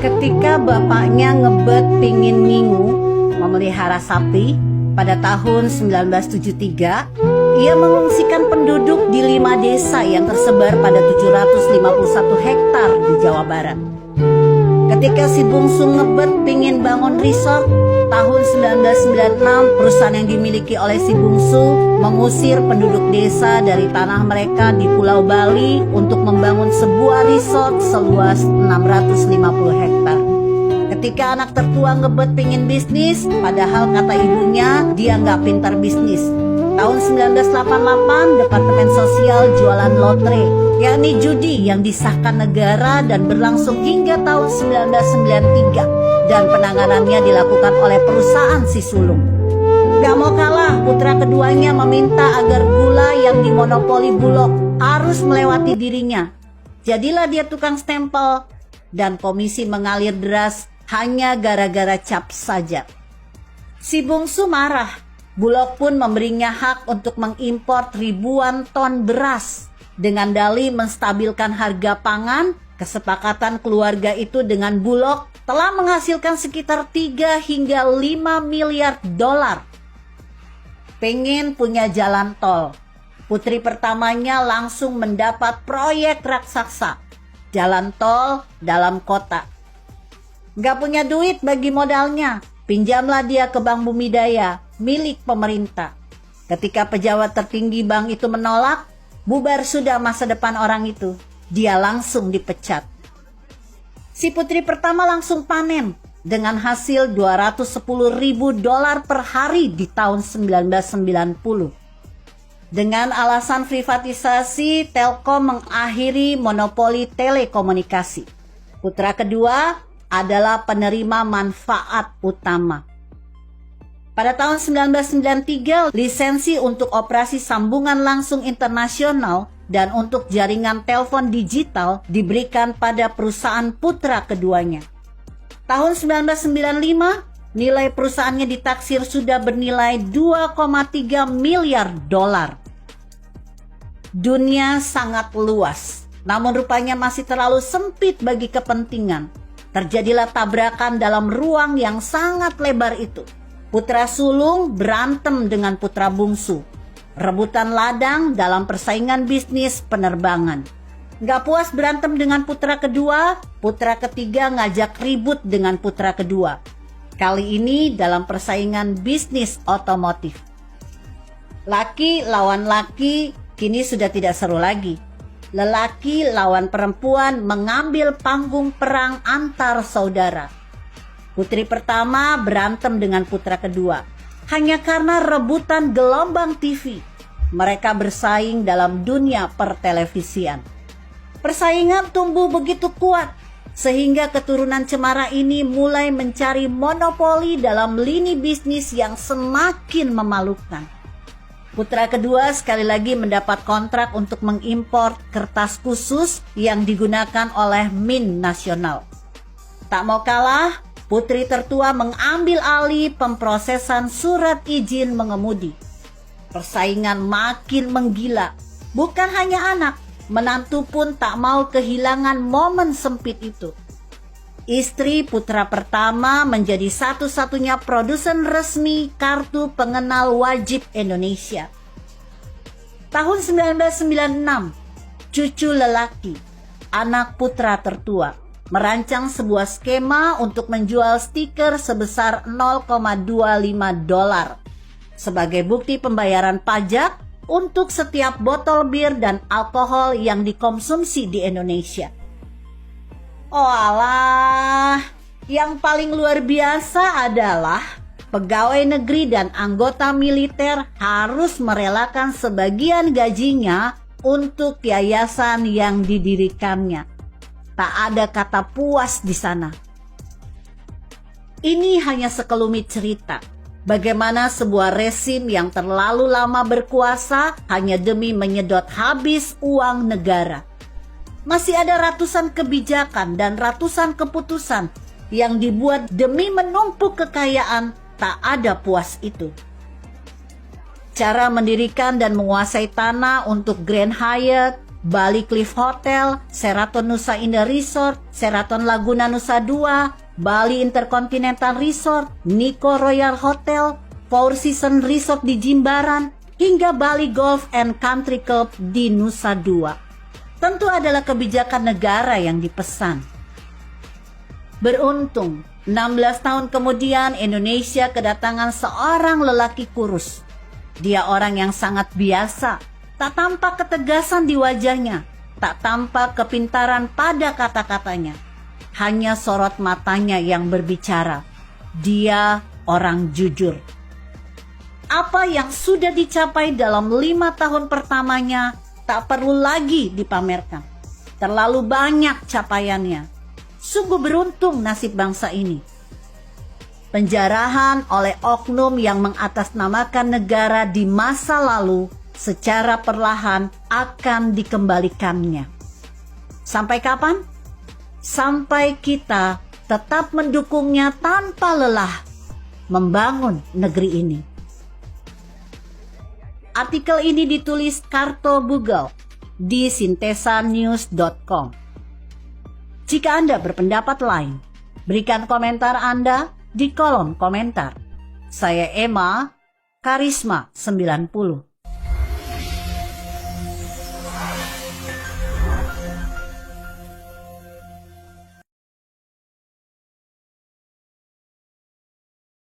Ketika bapaknya ngebet pingin ngingu memelihara sapi pada tahun 1973, ia mengungsikan penduduk di 5 desa yang tersebar pada 751 hektar di Jawa Barat. Ketika si bungsu ngebet pingin bangun resort, tahun 1996 perusahaan yang dimiliki oleh si bungsu mengusir penduduk desa dari tanah mereka di Pulau Bali untuk membangun sebuah resort seluas 650 hektar. Ketika anak tertua ngebet pingin bisnis, padahal kata ibunya dia nggak pintar bisnis. Tahun 1988 Departemen Sosial jualan lotre, yakni judi yang disahkan negara dan berlangsung hingga tahun 1993 dan penanganannya dilakukan oleh perusahaan si sulung. Gak mau kalah, putra keduanya meminta agar gula yang dimonopoli Bulog harus melewati dirinya. Jadilah dia tukang stempel dan komisi mengalir deras hanya gara-gara cap saja. Si bungsu marah. Bulog pun memberinya hak untuk mengimpor ribuan ton beras dengan dalih menstabilkan harga pangan. Kesepakatan keluarga itu dengan Bulog telah menghasilkan sekitar 3 hingga 5 miliar dolar. Pengen punya jalan tol, putri pertamanya langsung mendapat proyek raksasa, jalan tol dalam kota. Gak punya duit bagi modalnya, pinjamlah dia ke Bank Bumidaya milik pemerintah. Ketika pejabat tertinggi bank itu menolak, bubar sudah masa depan orang itu. Dia langsung dipecat. Si putri pertama langsung panen dengan hasil 210 ribu dolar per hari di tahun 1990. Dengan alasan privatisasi, Telkom mengakhiri monopoli telekomunikasi. Putra kedua adalah penerima manfaat utama. Pada tahun 1993, lisensi untuk operasi sambungan langsung internasional dan untuk jaringan telepon digital diberikan pada perusahaan putra keduanya. Tahun 1995, nilai perusahaannya ditaksir sudah bernilai 2,3 miliar dolar. Dunia sangat luas, namun rupanya masih terlalu sempit bagi kepentingan. Terjadilah tabrakan dalam ruang yang sangat lebar itu. Putra sulung berantem dengan putra bungsu. Rebutan ladang dalam persaingan bisnis penerbangan. Gak puas berantem dengan putra kedua, putra ketiga ngajak ribut dengan putra kedua. Kali ini dalam persaingan bisnis otomotif. Laki lawan laki kini sudah tidak seru lagi. Lelaki lawan perempuan mengambil panggung perang antar saudara. Putri pertama berantem dengan putra kedua hanya karena rebutan gelombang TV. Mereka bersaing dalam dunia pertelevisian. Persaingan tumbuh begitu kuat sehingga keturunan cemara ini mulai mencari monopoli dalam lini bisnis yang semakin memalukan. Putra kedua sekali lagi mendapat kontrak untuk mengimpor kertas khusus yang digunakan oleh Mint Nasional. Tak mau kalah, putri tertua mengambil alih pemprosesan surat izin mengemudi. Persaingan makin menggila. Bukan hanya anak, menantu pun tak mau kehilangan momen sempit itu. Istri putra pertama menjadi satu-satunya produsen resmi kartu pengenal wajib Indonesia. Tahun 1996, cucu lelaki, anak putra tertua, merancang sebuah skema untuk menjual stiker sebesar 0,25 dolar sebagai bukti pembayaran pajak untuk setiap botol bir dan alkohol yang dikonsumsi di Indonesia. Oh alah, yang paling luar biasa adalah pegawai negeri dan anggota militer harus merelakan sebagian gajinya untuk yayasan yang didirikannya. Tak ada kata puas di sana. Ini hanya sekelumit cerita. Bagaimana sebuah rezim yang terlalu lama berkuasa hanya demi menyedot habis uang negara. Masih ada ratusan kebijakan dan ratusan keputusan yang dibuat demi menumpuk kekayaan, tak ada puas itu. Cara mendirikan dan menguasai tanah untuk Grand Hyatt, Bali Cliff Hotel, Sheraton Nusa Indah Resort, Sheraton Laguna Nusa Dua, Bali Intercontinental Resort, Nico Royal Hotel, Four Seasons Resort di Jimbaran, hingga Bali Golf and Country Club di Nusa Dua. Tentu adalah kebijakan negara yang dipesan. Beruntung, 16 tahun kemudian Indonesia kedatangan seorang lelaki kurus. Dia orang yang sangat biasa, tak tampak ketegasan di wajahnya, tak tampak kepintaran pada kata-katanya. Hanya sorot matanya yang berbicara. Dia orang jujur. Apa yang sudah dicapai dalam 5 tahun pertamanya tak perlu lagi dipamerkan. Terlalu banyak capaiannya. Sungguh beruntung nasib bangsa ini. Penjarahan oleh oknum yang mengatasnamakan negara di masa lalu secara perlahan akan dikembalikannya. Sampai kapan? Sampai kita tetap mendukungnya tanpa lelah membangun negeri ini. Artikel ini ditulis Karto Google di sintesanews.com. Jika Anda berpendapat lain, berikan komentar Anda di kolom komentar. Saya Emma, Karisma 90.